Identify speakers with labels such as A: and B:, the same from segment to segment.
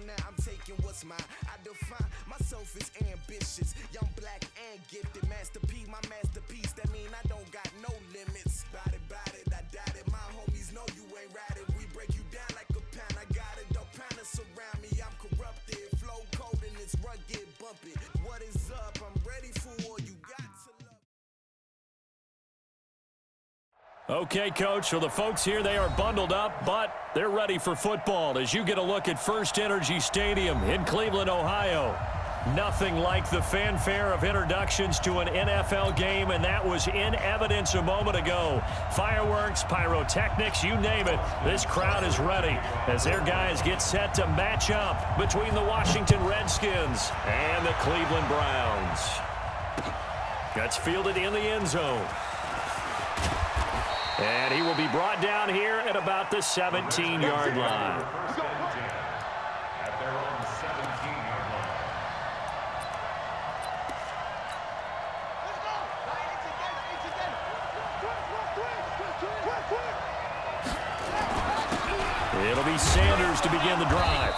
A: now, I'm taking what's mine. I define myself as ambitious, young, black, and gifted. Master P, my masterpiece. That mean I don't got no limits. Bout it, I doubt it. My homies know you ain't ratted. We break you down like a pound. I got it, dog pounders surround me. I'm corrupted, flow cold and it's rugged, bumpy. What is up? I'm ready for all you got to love.
B: Okay, Coach, so the folks here, they are bundled up, but they're ready for football as you get a look at First Energy Stadium in Cleveland, Ohio. Nothing like the fanfare of introductions to an NFL game, and that was in evidence a moment ago. Fireworks, pyrotechnics, you name it. This crowd is ready as their guys get set to match up between the Washington Redskins and the Cleveland Browns. Gets fielded in the end zone. And he will be brought down here at about the 17-yard line.
C: At their own 17-yard line.
B: It'll be Sanders to begin the drive.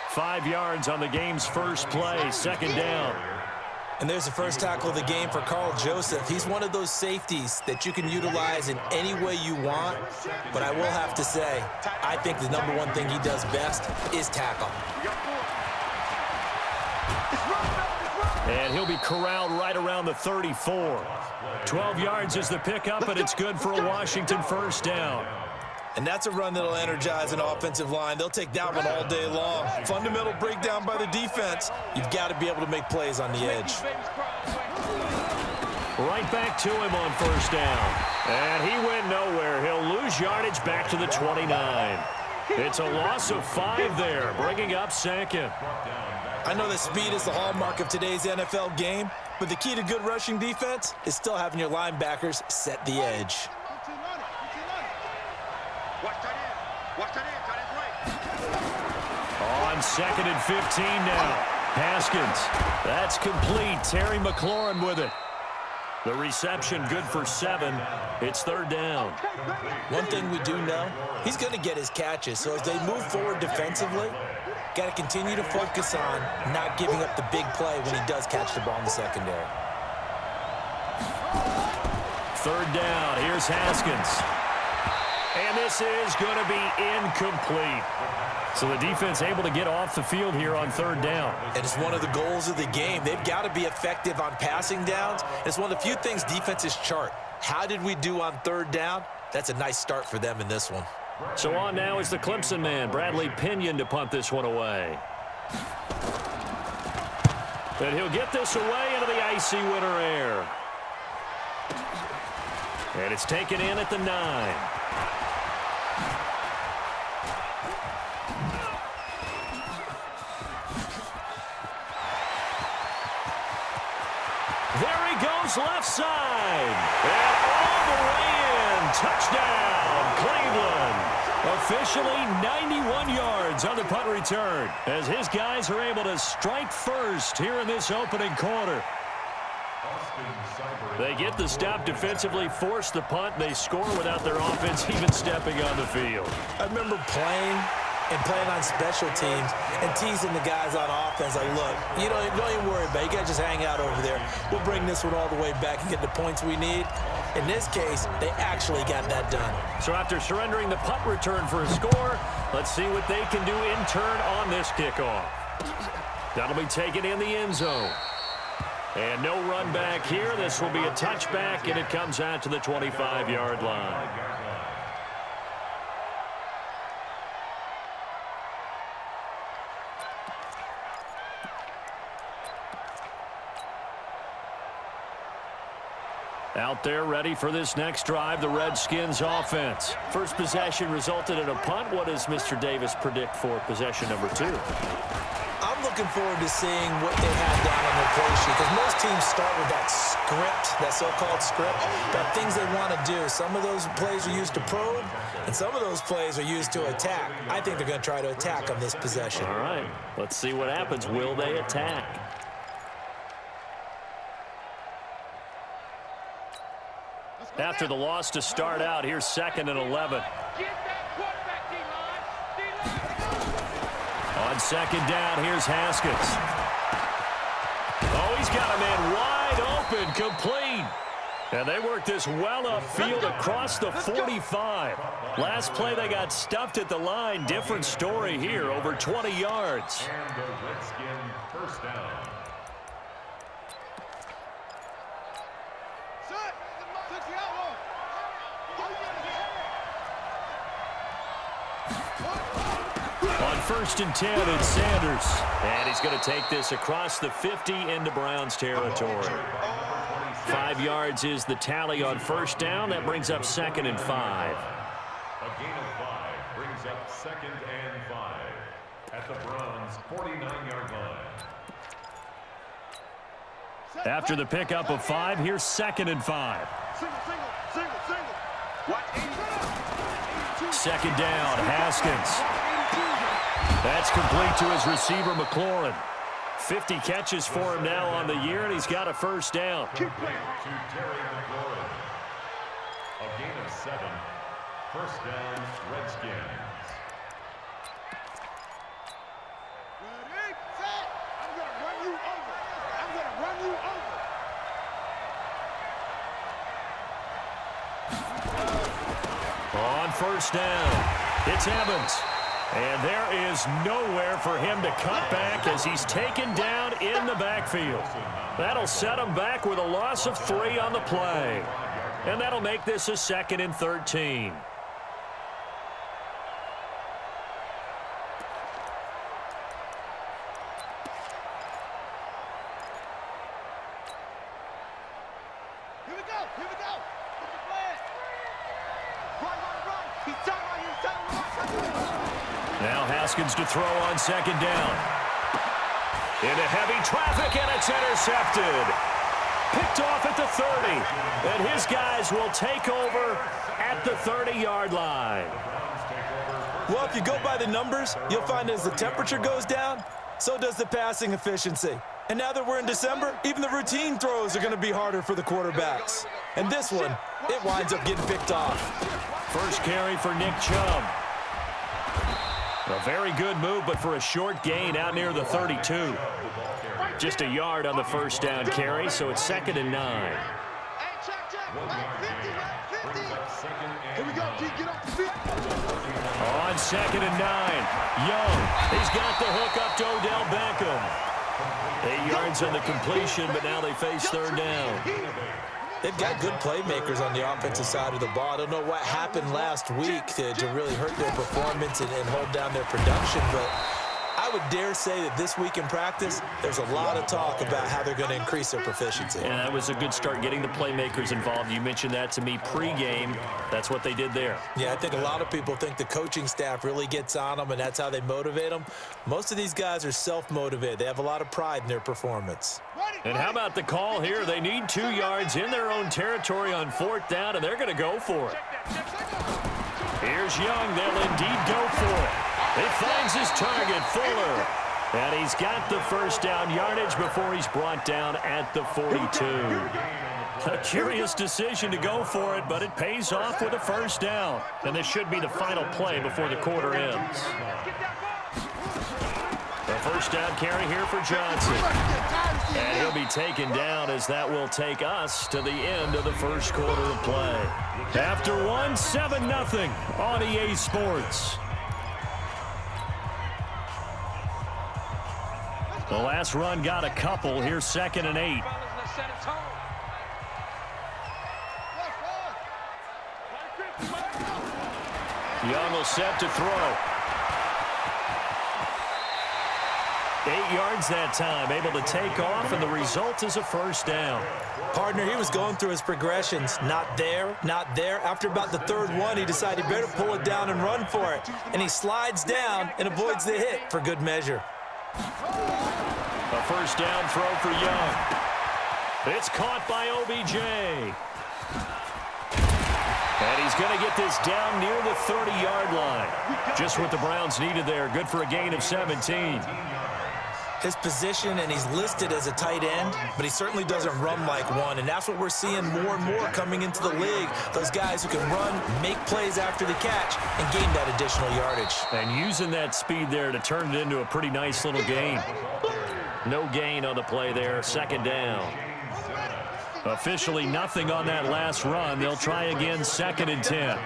B: 5 yards on the game's first play, second down.
D: And there's the first tackle of the game for Carl Joseph. He's one of those safeties that you can utilize in any way you want. But I will have to say, I think the number one thing he does best is tackle.
B: And he'll be corralled right around the 34. 12 yards is the pickup, and it's good for a Washington first down.
D: And that's a run that'll energize an offensive line. They'll take that one all day long. Fundamental breakdown by the defense. You've got to be able to make plays on the edge.
B: Right back to him on first down. And he went nowhere. He'll lose yardage back to the 29. It's a loss of 5 there, bringing up second.
D: I know that speed is the hallmark of today's NFL game, but the key to good rushing defense is still having your linebackers set the edge.
B: On second and 15 now. Haskins. That's complete. Terry McLaurin with it. The reception good for 7. It's third down.
D: One thing we do know, he's going to get his catches. So as they move forward defensively, got to continue to focus on not giving up the big play when he does catch the ball in the secondary.
B: Third down. Here's Haskins. And this is going to be incomplete. So the defense able to get off the field here on third down.
D: And it's one of the goals of the game. They've got to be effective on passing downs. It's one of the few things defenses chart. How did we do on third down? That's a nice start for them in this one.
B: So on now is the Clemson man, Bradley Pinion, to punt this one away. And he'll get this away into the icy winter air. And it's taken in at the 9. There he goes left side. And all the way in. Touchdown, Cleveland. Officially 91 yards on the punt return as his guys are able to strike first here in this opening quarter. They get the stop defensively, force the punt, they score without their offense even stepping on the field.
D: I remember playing on special teams and teasing the guys on offense like, look, don't even worry about it. You guys just hang out over there. We'll bring this one all the way back and get the points we need. In this case, they actually got that done.
B: So after surrendering the punt return for a score, let's see what they can do in turn on this kickoff. That'll be taken in the end zone. And no run back here. This will be a touchback, and it comes out to the 25-yard line. Out there ready for this next drive, the Redskins offense. First possession resulted in a punt. What does Mr. Davis predict for possession number 2?
D: I'm looking forward to seeing what they have down on their play sheet because most teams start with that script, that so-called script, about things they want to do. Some of those plays are used to probe, and some of those plays are used to attack. I think they're going to try to attack on this possession.
B: All right, let's see what happens. Will they attack? After the loss to start out, here's 2nd and 11. On On second down, here's Haskins. Oh, he's got a man wide open, complete. And they worked this well upfield across the 45. Last play, they got stuffed at the line. Different story here, over 20 yards.
C: And the Redskin first down.
B: On 1st and 10, it's Sanders. And he's going to take this across the 50 into Browns territory. 5 yards is the tally on 1st down. That brings up 2nd and 5.
C: A gain of 5 brings up 2nd and 5 at the Browns' 49-yard line.
B: After the pickup of 5, here's 2nd and 5. Second down, Haskins. That's complete to his receiver, McLaurin. 50 catches for him now on the year, and he's got a 1st down.
C: To Terry McLaurin. A gain of 7. 1st down, Redskins.
E: Ready, set. I'm going to run you over. I'm going to run you over.
B: On 1st down, it's Evans. And there is nowhere for him to cut back as he's taken down in the backfield. That'll set him back with a loss of 3 on the play. And that'll make this a 2nd and 13.
E: Here we go. Here we go. What's the plan? Run. He's done right.
B: Now Haskins to throw on 2nd down. Into heavy traffic, and it's intercepted. Picked off at the 30. And his guys will take over at the 30-yard line.
D: Well, if you go by the numbers, you'll find as the temperature goes down, so does the passing efficiency. And now that we're in December, even the routine throws are going to be harder for the quarterbacks. And this one, it winds up getting picked off.
B: First carry for Nick Chubb. A very good move, but for a short gain out near the 32. Just a yard on the 1st down carry, so it's 2nd and 9.
E: Here we go, G. Get off the field.
B: On 2nd and 9, Young. He's got the hook up to Odell Beckham. 8 yards on the completion, but now they face 3rd down.
D: They've got good playmakers on the offensive side of the ball. I don't know what happened last week to really hurt their performance and hold down their production, but I would dare say that this week in practice, there's a lot of talk about how they're going to increase their proficiency.
B: And that was a good start, getting the playmakers involved. You mentioned that to me pregame. That's what they did there.
D: Yeah, I think a lot of people think the coaching staff really gets on them, and that's how they motivate them. Most of these guys are self-motivated. They have a lot of pride in their performance.
B: And how about the call here? They need 2 yards in their own territory on 4th down, and they're going to go for it. Here's Young. They'll indeed go for it. He finds his target, Fuller. And he's got the 1st down yardage before he's brought down at the 42. A curious decision to go for it, but it pays off with a 1st down. And this should be the final play before the quarter ends. The 1st down carry here for Johnson. And he'll be taken down as that will take us to the end of the 1st quarter of play. After 7-0 on EA Sports. The last run got a couple. Here's 2nd and 8. Young will set to throw. 8 yards that time, able to take off, and the result is a 1st down.
D: Partner, he was going through his progressions. Not there, not there. After about the 3rd one, he decided he better pull it down and run for it. And he slides down and avoids the hit for good measure.
B: A 1st down throw for Young. It's caught by OBJ. And he's going to get this down near the 30-yard line. Just what the Browns needed there. Good for a gain of 17.
D: his position, and he's listed as a tight end, but he certainly doesn't run like one, and that's what we're seeing more and more coming into the league. Those guys who can run, make plays after the catch, and gain that additional yardage.
B: And using that speed there to turn it into a pretty nice little gain. No gain on the play there, second down. Officially nothing on that last run. They'll try again, second and 10.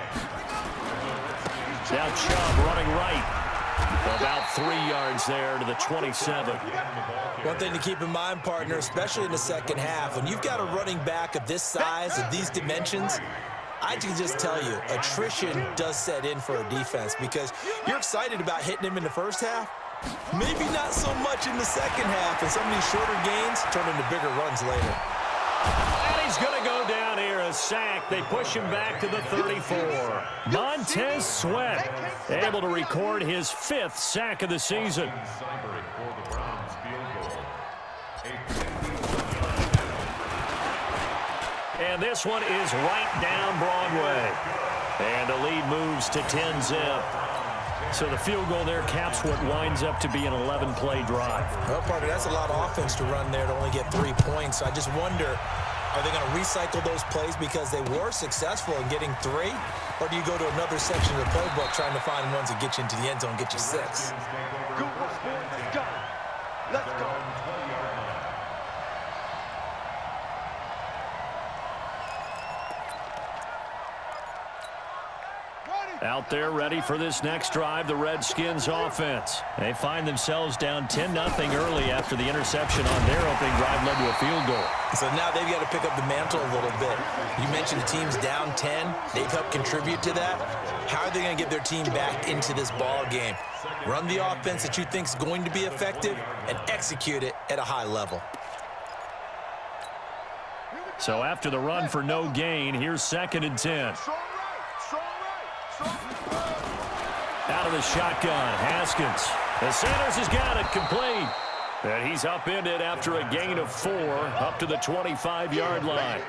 B: Now Chubb running right. About 3 yards there to the 27.
D: One thing to keep in mind, partner, especially in the second half, when you've got a running back of this size, of these dimensions, I can just tell you, attrition does set in for a defense because you're excited about hitting him in the first half. Maybe not so much in the second half, and some of these shorter gains turn into bigger runs later.
B: And he's going to go down here, a sack. They push him back to the 34. Montez Sweat able to record his 5th sack of the season. And this one is right down Broadway. And the lead moves to 10-zip. So the field goal there caps what winds up to be an 11-play drive.
D: Well, partner, that's a lot of offense to run there to only get 3 points. I just wonder, are they going to recycle those plays because they were successful in getting 3? Or do you go to another section of the playbook trying to find ones that get you into the end zone and get you 6?
E: Good work, let's go. Let's go.
B: Out there ready for this next drive, the Redskins offense. They find themselves down 10-0 early after the interception on their opening drive led to a field goal.
D: So now they've got to pick up the mantle a little bit. You mentioned the team's down 10. They've helped contribute to that. How are they going to get their team back into this ball game? Run the offense that you think is going to be effective and execute it at a high level.
B: So after the run for no gain, here's second and 10. Out of the shotgun, Haskins. The Sanders has got it complete. And he's upended after a gain of 4 up to the 25-yard line.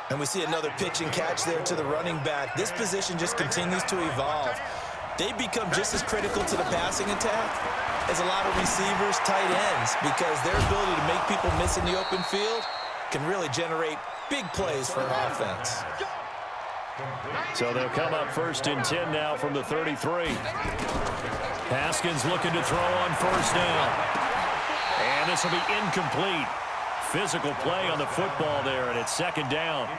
D: And we see another pitch and catch there to the running back. This position just continues to evolve. They become just as critical to the passing attack as a lot of receivers, tight ends, because their ability to make people miss in the open field can really generate big plays for an offense.
B: So they'll come up first and 10 now from the 33. Haskins looking to throw on first down. And this will be incomplete. Physical play on the football there, and it's second down.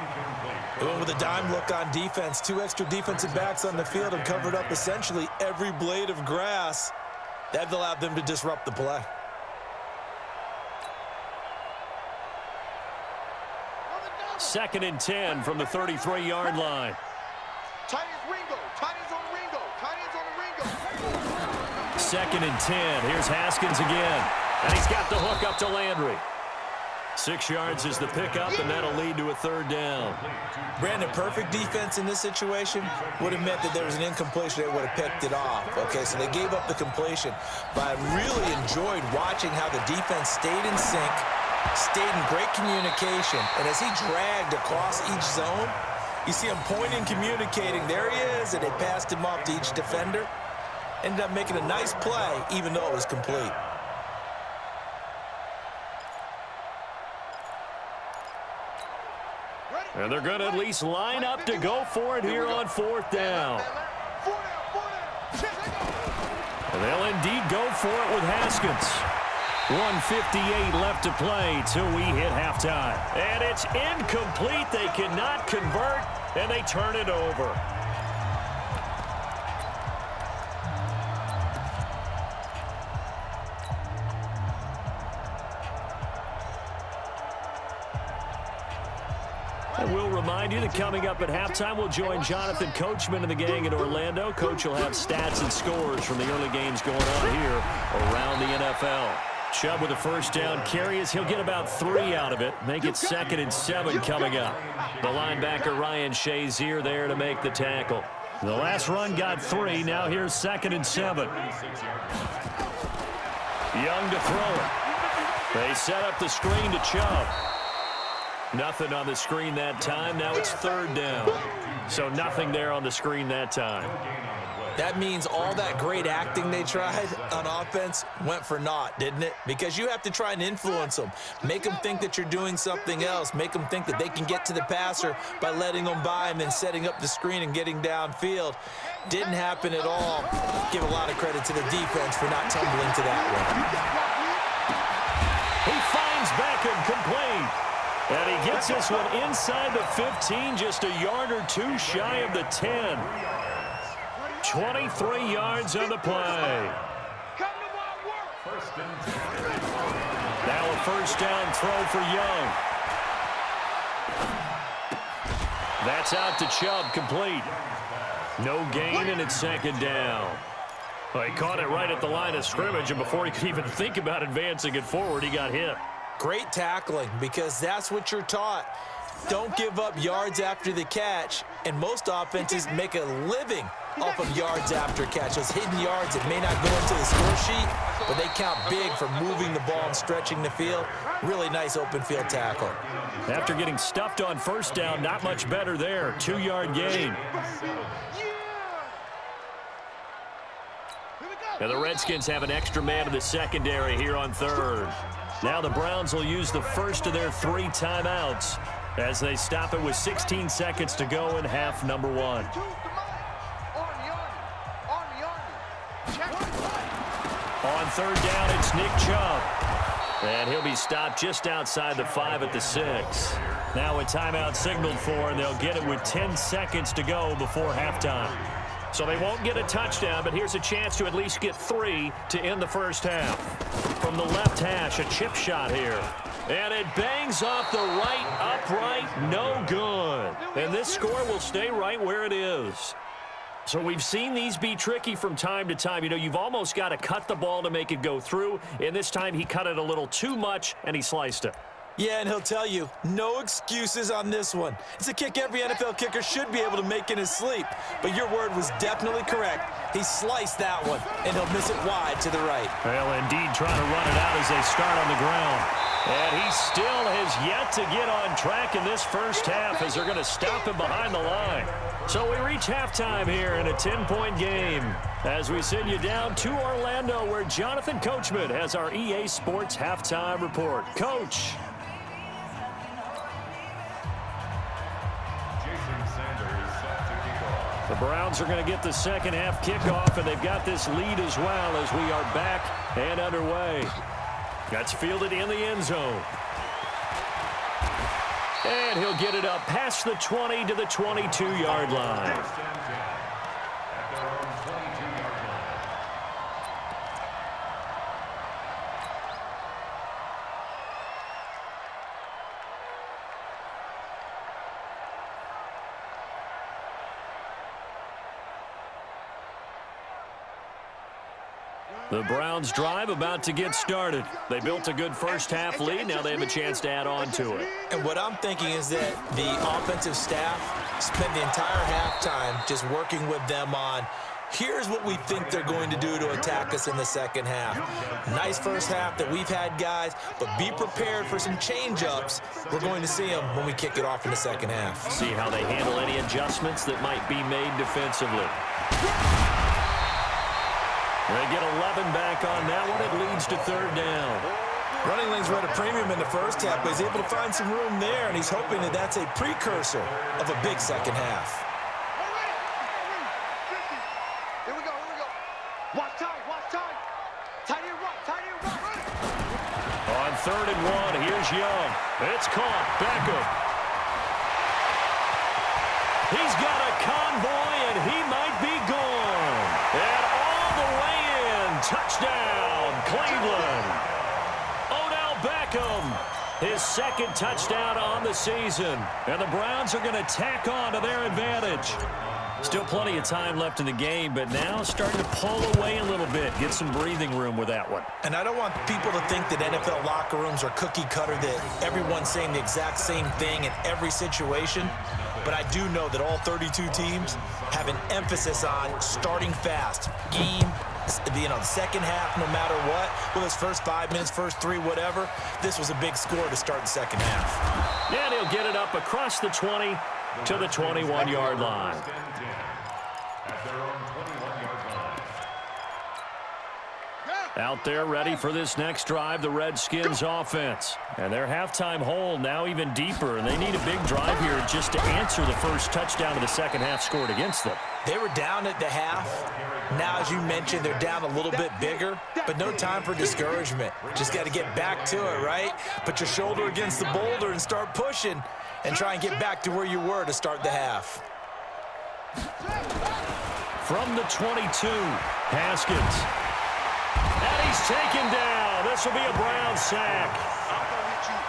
D: Going with a dime look on defense. 2 extra defensive backs on the field and covered up essentially every blade of grass. That allowed them to disrupt the play.
B: Second and 10 from the 33-yard line.
E: Tight ends Ringo. Tight ends on Ringo. Tight ends on Ringo.
B: Second and 10. Here's Haskins again. And he's got the hook up to Landry. 6 yards is the pickup, and that'll lead to a third down.
D: Brandon, perfect defense in this situation would have meant that there was an incompletion. They would have picked it off. Okay, so they gave up the completion. But I really enjoyed watching how the defense stayed in sync, stayed in great communication, and as he dragged across each zone, you see him pointing, communicating. There he is, and they passed him off to each defender. Ended up making a nice play, even though it was complete.
B: And they're going to at least line up to go for it here on fourth down. And they'll indeed go for it with Haskins. 1:58 left to play till we hit halftime. And it's incomplete. They cannot convert, and they turn it over. And we'll remind you that coming up at halftime, we'll join Jonathan Coachman and the gang in Orlando. Coach will have stats and scores from the early games going on here around the NFL. Chubb with a first down carry as he'll get about 3 out of it. Make it 2nd and 7 coming up. The linebacker Ryan Shazier there to make the tackle. The last run got 3. Now here's 2nd and 7. Young to throw it. They set up the screen to Chubb. Nothing on the screen that time. Now it's 3rd down. So nothing there on the screen that time.
D: That means all that great acting they tried on offense went for naught, didn't it? Because you have to try and influence them. Make them think that you're doing something else. Make them think that they can get to the passer by letting them by and then setting up the screen and getting downfield. Didn't happen at all. Give a lot of credit to the defense for not tumbling to that one.
B: He finds Beckham complete. And he gets this one inside the 15, just a yard or two shy of the 10. 23 yards on the play. Now a first down throw for Young. That's out to Chubb, complete. No gain, and it's second down. Well, he caught it right at the line of scrimmage, and before he could even think about advancing it forward, he got hit.
D: Great tackling, because that's what you're taught. Don't give up yards after the catch, and most offenses make a living off of yards after catch. Those hidden yards that may not go into the score sheet, but they count big for moving the ball and stretching the field. Really nice open field tackle.
B: After getting stuffed on first down, not much better there. 2-yard gain. Now the Redskins have an extra man in the secondary here on third. Now the Browns will use the first of their 3 timeouts as they stop it with 16 seconds to go in half number 1. On third down, it's Nick Chubb. And he'll be stopped just outside the 5 at the 6. Now a timeout signaled for, and they'll get it with 10 seconds to go before halftime. So they won't get a touchdown, but here's a chance to at least get 3 to end the first half. From the left hash, a chip shot here. And it bangs off the right upright, no good. And this score will stay right where it is. So we've seen these be tricky from time to time. You know, you've almost got to cut the ball to make it go through. And this time he cut it a little too much, and he sliced it.
D: Yeah, and he'll tell you, no excuses on this one. It's a kick every NFL kicker should be able to make in his sleep. But your word was definitely correct. He sliced that one, and he'll miss it wide to the right.
B: Well, indeed, trying to run it out as they start on the ground. And he still has yet to get on track in this first half as they're going to stop him behind the line. So we reach halftime here in a 10-point game as we send you down to Orlando, where Jonathan Coachman has our EA Sports halftime report. Coach. The Browns are going to get the second half kickoff, and they've got this lead as well as we are back and underway. That's fielded in the end zone. And he'll get it up past the 20 to the 22-yard line. The Browns drive about to get started. They built a good first half lead. Now they have a chance to add on to it.
D: And what I'm thinking is that the offensive staff spent the entire halftime just working with them on, here's what we think they're going to do to attack us in the second half. Nice first half that we've had, guys, but be prepared for some change-ups. We're going to see them when we kick it off in the second half.
B: See how they handle any adjustments that might be made defensively. They get 11 back on that one. It leads to third down.
D: Running lanes were at a premium in the first half, but he's able to find some room there, and he's hoping that that's a precursor of a big second half.
E: Here we go, here we go. Watch time, watch time. Tight end right.
B: On third and 1, here's Young. It's caught. Beckham. He's got a convoy, and he might be gone. And all the way in. Touchdown, Cleveland. Odell Beckham, his second touchdown on the season. And the Browns are going to tack on to their advantage. Still plenty of time left in the game, but now starting to pull away a little bit. Get some breathing room with that one.
D: And I don't want people to think that NFL locker rooms are cookie cutter, that everyone's saying the exact same thing in every situation. But I do know that all 32 teams have an emphasis on starting fast. Game, the second half, no matter what. Whether it's first 5 minutes, first 3, whatever. This was a big score to start the second half.
B: And he'll get it up across the 20 to the 21-yard line.
C: At their own 21-yard
B: Out there ready for this next drive, the Redskins offense. And their halftime hole now even deeper, and they need a big drive here just to answer the first touchdown of the second half scored against them.
D: They were down at the half. Now, as you mentioned, they're down a little bit bigger, but no time for discouragement. Just got to get back to it, right? Put your shoulder against the boulder and start pushing and try and get back to where you were to start the half.
B: From the 22, Haskins. And he's taken down. This will be a Brown sack.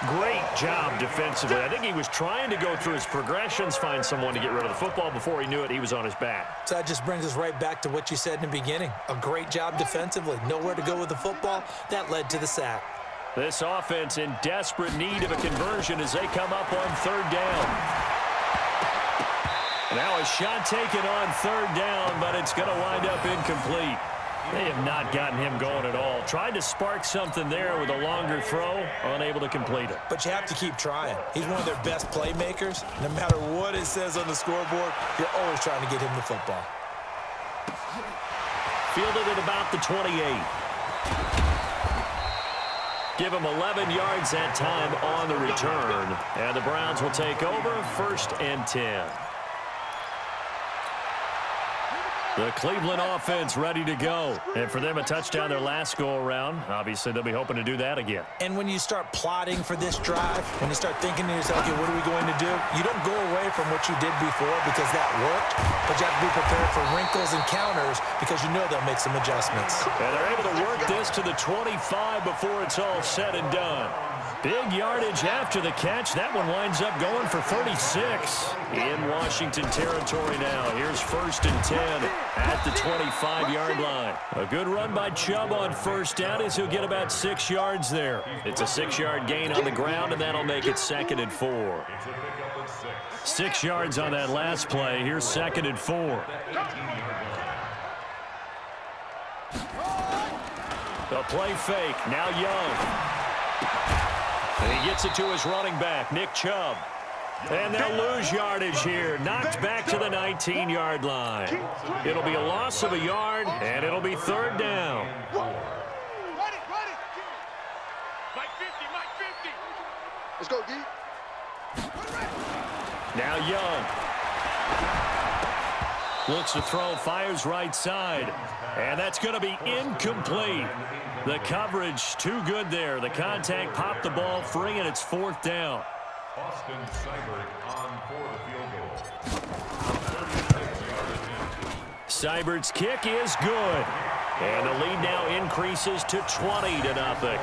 B: Great job defensively. I think he was trying to go through his progressions, find someone to get rid of the football. Before he knew it, he was on his back.
D: So that just brings us right back to what you said in the beginning. A great job defensively. Nowhere to go with the football. That led to the sack.
B: This offense in desperate need of a conversion as they come up on third down. Now a shot taken on third down, but it's going to wind up incomplete. They have not gotten him going at all. Tried to spark something there with a longer throw, unable to complete it.
D: But you have to keep trying. He's one of their best playmakers. No matter what it says on the scoreboard, you're always trying to get him the football.
B: Fielded at about the 28. Give him 11 yards that time on the return. And the Browns will take over, 1st and 10. The Cleveland offense ready to go. And for them, a touchdown their last go-around. Obviously, they'll be hoping to do that again.
D: And when you start plotting for this drive, when you start thinking to yourself, okay, what are we going to do? You don't go away from what you did before because that worked, but you have to be prepared for wrinkles and counters because you know they'll make some adjustments.
B: And they're able to work this to the 25 before it's all said and done. Big yardage after the catch. That one winds up going for 36 in Washington territory now. Here's 1st and 10 at the 25-yard line. A good run by Chubb on first down as he'll get about 6 yards there. It's a 6-yard gain on the ground, and that'll make it 2nd and 4. 6 yards on that last play. Here's 2nd and 4. The play fake. Now Young. And he gets it to his running back, Nick Chubb. And they'll lose yardage here. Knocked back to the 19-yard line. It'll be a loss of a yard, and it'll be 3rd down.
E: Run it. Mike 50. Let's go, D.
B: Now Young. Looks to throw, fires right side. And that's going to be incomplete. The coverage too good there. The contact popped the ball free, and it's 4th down.
C: Austin Seibert on for the field goal.
B: Seibert's kick is good. And the lead now increases to 20-0.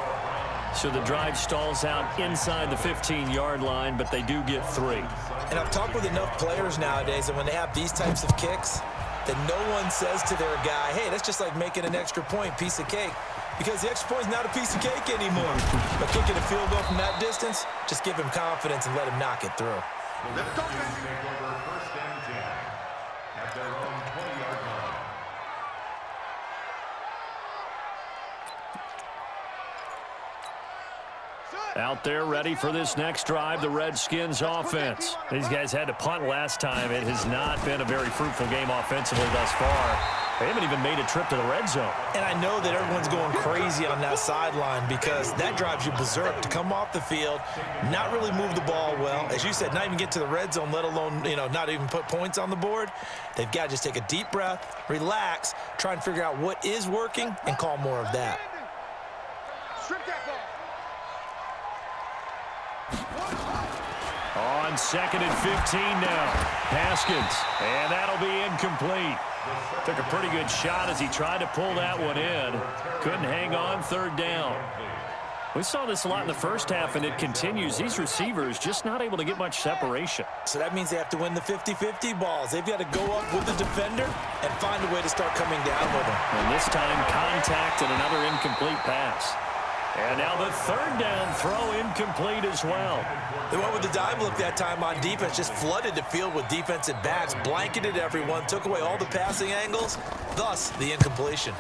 B: So the drive stalls out inside the 15-yard line, but they do get 3.
D: And I've talked with enough players nowadays that when they have these types of kicks, that no one says to their guy, hey, that's just like making an extra point, piece of cake. Because the extra point is not a piece of cake anymore. But kicking a field goal from that distance, just give him confidence and let him knock it through.
C: Let's go, take over 1st and 10 at their own 20-yard line.
B: Out there ready for this next drive, the Redskins offense. These guys had to punt last time. It has not been a very fruitful game offensively thus far. They haven't even made a trip to the red zone.
D: And I know that everyone's going crazy on that sideline because that drives you berserk to come off the field, not really move the ball well. As you said, not even get to the red zone, let alone, not even put points on the board. They've got to just take a deep breath, relax, try and figure out what is working, and call more of that.
E: Strip that ball.
B: On 2nd and 15 now. Haskins. And that'll be incomplete. Took a pretty good shot as he tried to pull that one in. Couldn't hang on, 3rd down. We saw this a lot in the first half, and it continues. These receivers just not able to get much separation.
D: So that means they have to win the 50-50 balls. They've got to go up with the defender and find a way to start coming down with them.
B: And this time, contact and another incomplete pass. And now the 3rd down throw incomplete as well.
D: They went with the dive look that time on defense, just flooded the field with defensive backs, blanketed everyone, took away all the passing angles, thus the incompletion.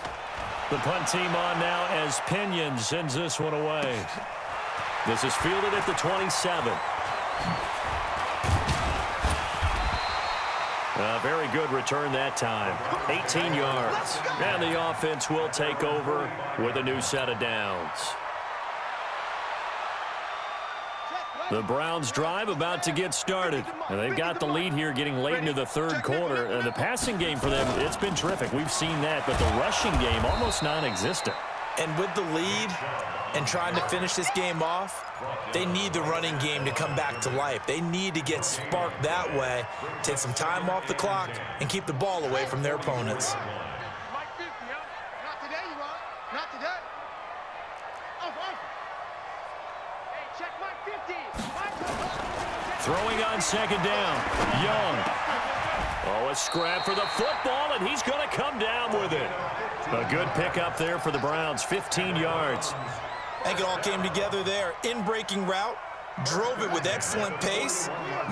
B: The punt team on now as Pinion sends this one away. This is fielded at the 27. A very good return that time. 18 yards. And the offense will take over with a new set of downs. The Browns drive about to get started. And they've got the lead here getting late into the third quarter. And the passing game for them, it's been terrific. We've seen that. But the rushing game, almost non-existent.
D: And with the lead and trying to finish this game off, they need the running game to come back to life. They need to get sparked that way, take some time off the clock, and keep the ball away from their opponents.
E: Mike 50, huh? Not today, you are. Not today. Hey, check Mike 50.
B: Throwing on second down. Young. Oh, a scrap for the football, and he's going to come down with it. A good pickup there for the Browns, 15 yards.
D: I think it all came together there. In-breaking route, drove it with excellent pace.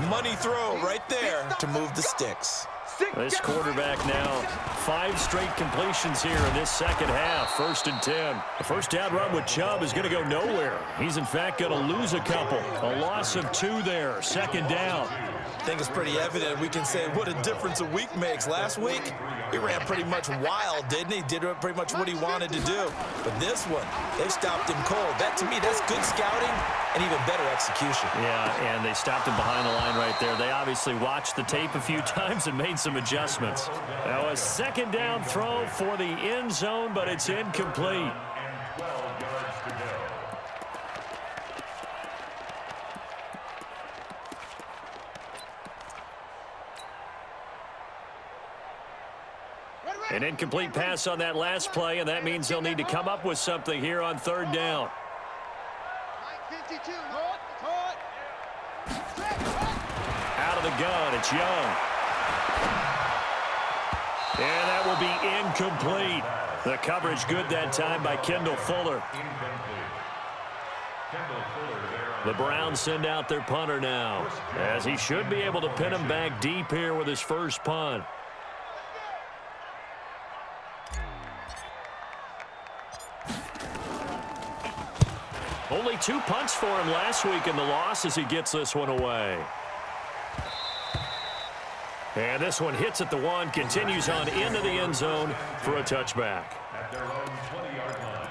D: Money throw right there to move the sticks.
B: This quarterback now, 5 straight completions here in this second half. 1st and 10. The first down run with Chubb is going to go nowhere. He's, in fact, going to lose a couple. A loss of 2 there. 2nd down.
D: I think it's pretty evident. We can say what a difference a week makes. Last week, he ran pretty much wild, didn't he? Did pretty much what he wanted to do. But this one, they stopped him cold. That, to me, that's good scouting and even better execution.
B: Yeah, and they stopped him behind the line right there. They obviously watched the tape a few times and made some adjustments. Now a 2nd down throw for the end zone, but it's incomplete. An incomplete pass on that last play, and that means they'll need to come up with something here on 3rd down.
E: Mike 52,
B: Out of the gun, it's Young. And that will be incomplete. The coverage good that time by Kendall Fuller. The Browns send out their punter now, as he should be able to pin him back deep here with his first punt. Only 2 punts for him last week in the loss as he gets this one away. And this one hits at the 1, continues on into the end zone for a touchback.
C: At their own 20-yard line.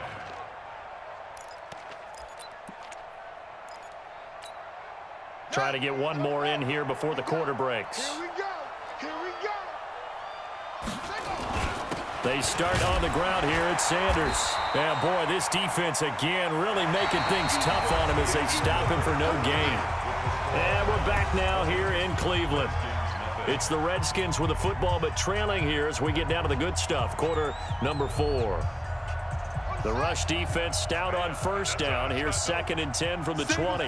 B: Try to get one more in here before the quarter breaks.
E: Here we go. Here we go.
B: They start on the ground here at Sanders. Yeah, boy, this defense again really making things tough on him as they stop him for no gain. And we're back now here in Cleveland. It's the Redskins with the football, but trailing here as we get down to the good stuff. Quarter number 4. The rush defense stout on 1st down. Here's 2nd and 10 from the 20.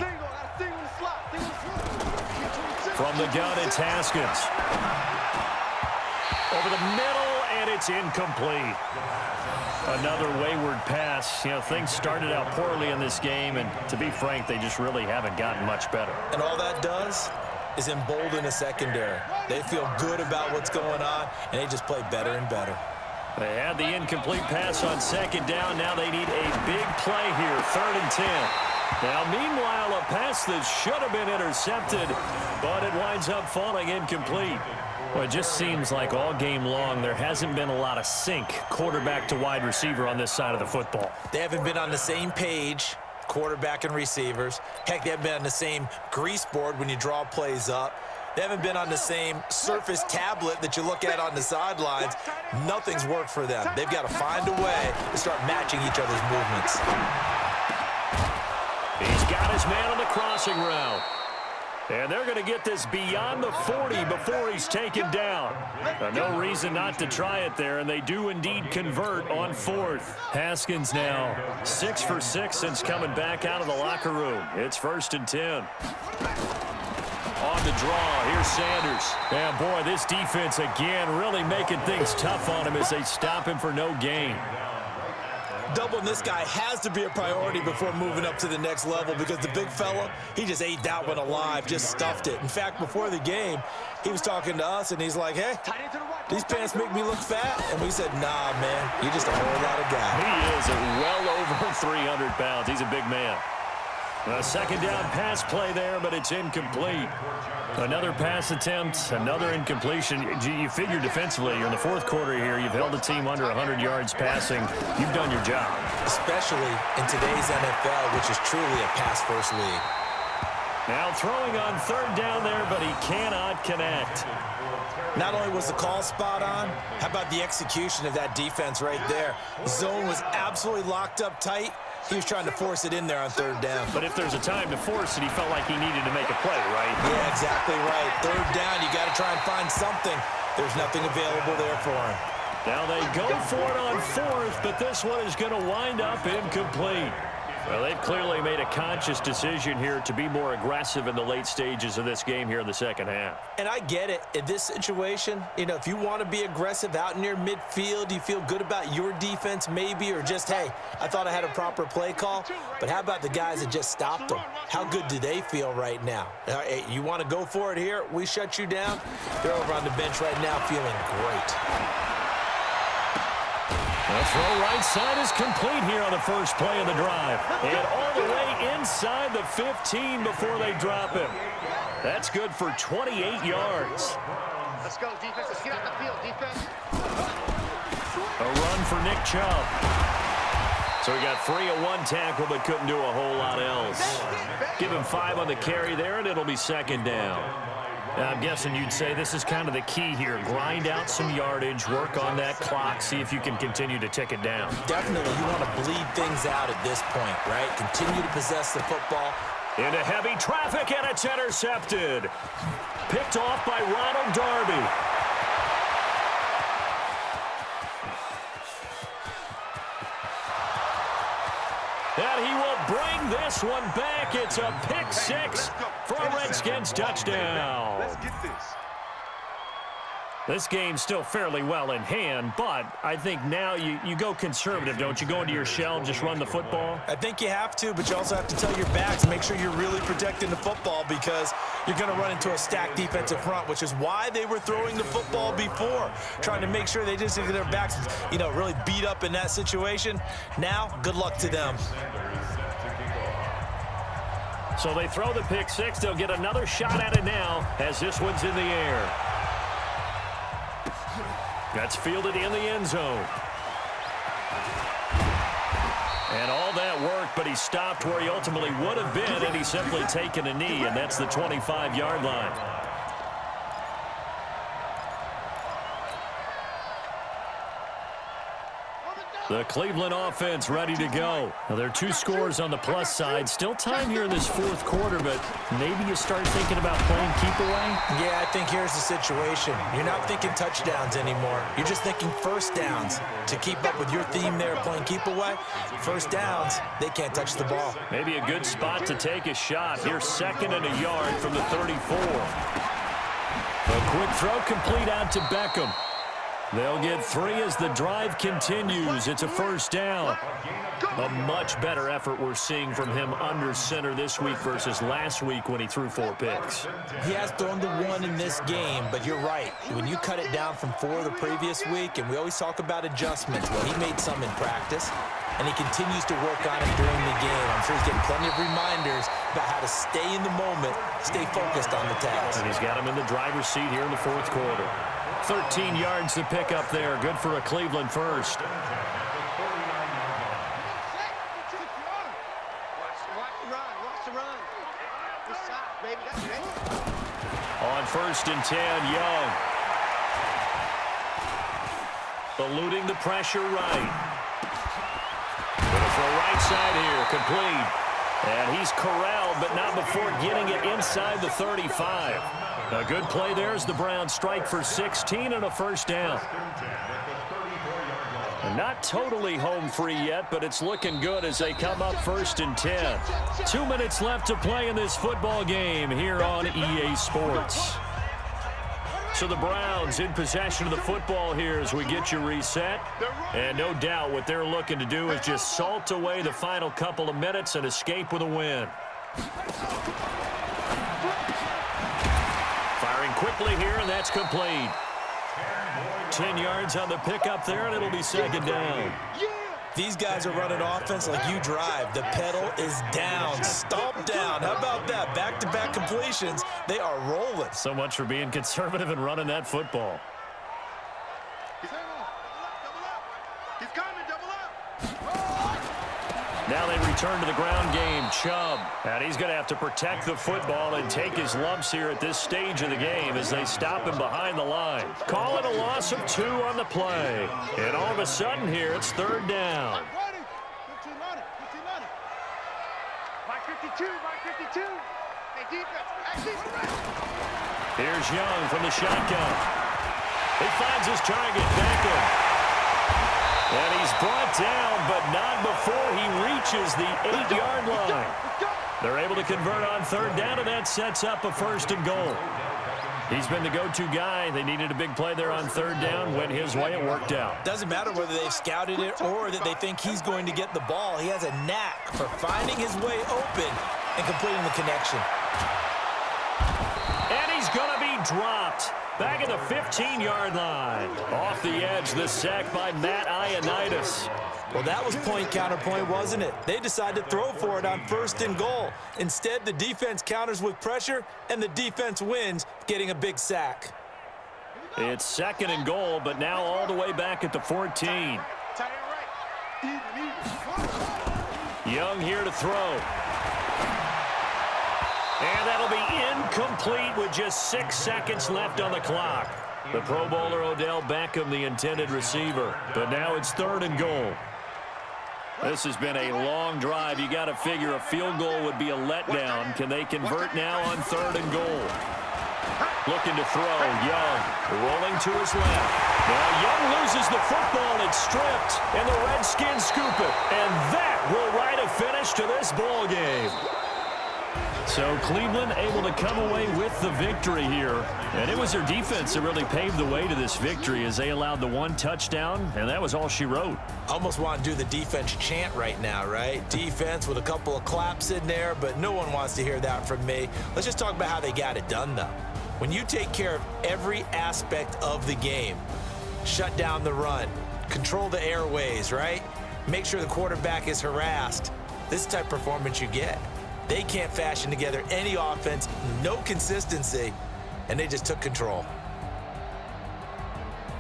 B: From the gun, it's Haskins. Over the middle, and it's incomplete. Another wayward pass. You know, things started out poorly in this game, and to be frank, they just really haven't gotten much better.
D: And all that does is embolden a secondary. They feel good about what's going on, and they just play better and better.
B: They had the incomplete pass on 2nd down. Now they need a big play here, 3rd and 10. Now, meanwhile, a pass that should have been intercepted, but it winds up falling incomplete. Well, it just seems like all game long there hasn't been a lot of sync quarterback to wide receiver on this side of the football.
D: They haven't been on the same page, quarterback and receivers. Heck, they haven't been on the same grease board when you draw plays up. They haven't been on the same surface tablet that you look at on the sidelines. Nothing's worked for them. They've got to find a way to start matching each other's movements.
B: He's got his man on the crossing route. And they're going to get this beyond the 40 before he's taken down. No reason not to try it there, and they do indeed convert on 4th. Haskins now 6 for 6 since coming back out of the locker room. It's 1st and 10. On the draw, here's Sanders. And boy, this defense again really making things tough on him as they stop him for no gain.
D: Doubling this guy has to be a priority before moving up to the next level because the big fella, he just ate that one alive, just stuffed it. In fact, before the game, he was talking to us, and he's like, hey, these pants make me look fat. And we said, nah, man, you're just a whole lot of guy.
B: He is at well over 300 pounds. He's a big man. A second down pass play there, but it's incomplete. Another pass attempt, another incompletion. You figure defensively, you're in the fourth quarter here. You've held the team under 100 yards passing. You've done your job. Especially in today's NFL, which is truly a pass-first league. Now throwing on third down there, but he cannot connect. Not only was the call spot on, how about the execution of that defense right there? The zone was absolutely locked up tight. He was trying to force it in there on third down. But if there's a time to force it, he felt like he needed to make a play, right? Yeah, exactly right. Third down, you got to try and find something. There's nothing available there for him. Now they go for it on fourth, but this one is going to wind up incomplete. Well, they've clearly made a conscious decision here to be more aggressive in the late stages of this game here in the second half. And I get it. In this situation, if you want to be aggressive out near midfield, you feel good about your defense maybe, or just, hey, I thought I had a proper play call. But how about the guys that just stopped them? How good do they feel right now? Hey, you want to go for it here? We shut you down? They're over on the bench right now feeling great. The throw right side is complete here on the first play of the drive. And all the way inside the 15 before they drop him. That's good for 28 yards.
E: Let's go, defense. Let's get out the field, defense.
B: A run for Nick Chubb. So he got free of one tackle but couldn't do a whole lot else. Give him 5 on the carry there, and it'll be second down. I'm guessing you'd say this is kind of the key here. Grind out some yardage, work on that clock, see if you can continue to tick it down. Definitely. You want to bleed things out at this point, right? Continue to possess the football. Into heavy traffic, and it's intercepted. Picked off by Ronald Darby. And he will bring this one back. It's a pick six for a Redskins touchdown.
E: Let's get this.
B: This game's still fairly well in hand, but I think now you go conservative, don't you? Go into your shell and just run the football? I think you have to, but you also have to tell your backs, make sure you're really protecting the football because you're going to run into a stacked defensive front, which is why they were throwing the football before, trying to make sure they didn't get their backs, really beat up in that situation. Now, good luck to them. So they throw the pick six. They'll get another shot at it now as this one's in the air. That's fielded in the end zone. And all that work, but he stopped where he ultimately would have been, and he's simply taken a knee, and that's the 25-yard line. The Cleveland offense ready to go. Now, there are 2 scores on the plus side. Still time here in this fourth quarter, but maybe you start thinking about playing keep away? Yeah, I think here's the situation. You're not thinking touchdowns anymore. You're just thinking first downs. To keep up with your theme there of playing keep away, first downs, they can't touch the ball. Maybe a good spot to take a shot. Here's 2nd and a yard from the 34. A quick throw complete out to Beckham. They'll get 3 as the drive continues. It's a first down. A much better effort we're seeing from him under center this week versus last week when he threw 4 picks. He has thrown the 1 in this game, but you're right. When you cut it down from 4 the previous week, and we always talk about adjustments, well, he made some in practice, and he continues to work on it during the game. I'm sure he's getting plenty of reminders about how to stay in the moment, stay focused on the task. And he's got him in the driver's seat here in the fourth quarter. 13 yards to pick up there. Good for a Cleveland first.
E: Watch the run. This side, baby. That's it.
B: On 1st and 10, Young. Eluding the pressure right. Gonna throw right side here, complete. And he's corralled, but not before getting it inside the 35. A good play there as the Browns strike for 16 and a first down. Not totally home free yet, but it's looking good as they come up 1st and 10. 2 minutes left to play in this football game here on EA Sports. So the Browns in possession of the football here as we get you reset. And no doubt what they're looking to do is just salt away the final couple of minutes and escape with a win. Firing quickly here, and that's complete. 10 yards on the pickup there, and it'll be second down.
D: These guys are running offense like you drive. The pedal is down, stomp down. How about that? Back-to-back completions. They are rolling.
B: So much for being conservative and running that football.
E: He's coming, double up.
B: Now they return to the ground game. Chubb. And he's going to have to protect the football and take his lumps here at this stage of the game as they stop him behind the line. Call it a loss of 2 on the play. And all of a sudden here, it's 3rd down.
E: Ready? 15 on it. 15 on it. Mike 52. Mike 52. Hey, defense.
B: Here's Young from the shotgun. He finds his target. Beckham. And he's brought down, but not before he reaches the 8-yard line. They're able to convert on 3rd down, and that sets up a 1st and goal. He's been the go-to guy. They needed a big play there on 3rd down. Went his way. It worked out.
D: Doesn't matter whether they've scouted it or that they think he's going to get the ball. He has a knack for finding his way open and completing the connection.
B: And he's going to be dropped. Back at the 15-yard line. Off the edge, the sack by Matt Ioannidis.
D: Well, that was point counterpoint, wasn't it? They decided to throw for it on 1st and goal. Instead, the defense counters with pressure, and the defense wins, getting a big sack.
B: It's 2nd and goal, but now all the way back at the 14. Young here to throw. And that'll be incomplete with just 6 seconds left on the clock. The Pro Bowler Odell Beckham, the intended receiver. But now it's 3rd and goal. This has been a long drive. You got to figure a field goal would be a letdown. Can they convert now on 3rd and goal? Looking to throw. Young rolling to his left. Now Young loses the football. It's stripped. And the Redskins scoop it. And that will write a finish to this ball game. So Cleveland able to come away with the victory here. And it was their defense that really paved the way to this victory as they allowed the 1 touchdown, and that was all she wrote.
D: Almost want to do the defense chant right now, right? Defense with a couple of claps in there, but no one wants to hear that from me. Let's just talk about how they got it done, though. When you take care of every aspect of the game, shut down the run, control the airways, right? Make sure the quarterback is harassed. This type of performance you get. They can't fashion together any offense, no consistency, and they just took control.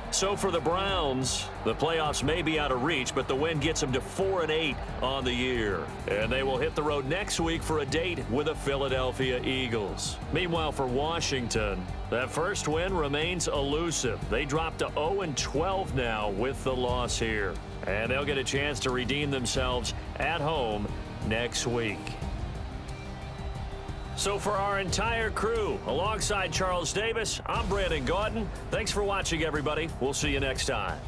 B: So for the Browns, the playoffs may be out of reach, but the win gets them to 4-8 on the year. And they will hit the road next week for a date with the Philadelphia Eagles. Meanwhile, for Washington, that first win remains elusive. They dropped to 0-12 now with the loss here. And they'll get a chance to redeem themselves at home next week. So for our entire crew, alongside Charles Davis, I'm Brandon Gaudin. Thanks for watching, everybody. We'll see you next time.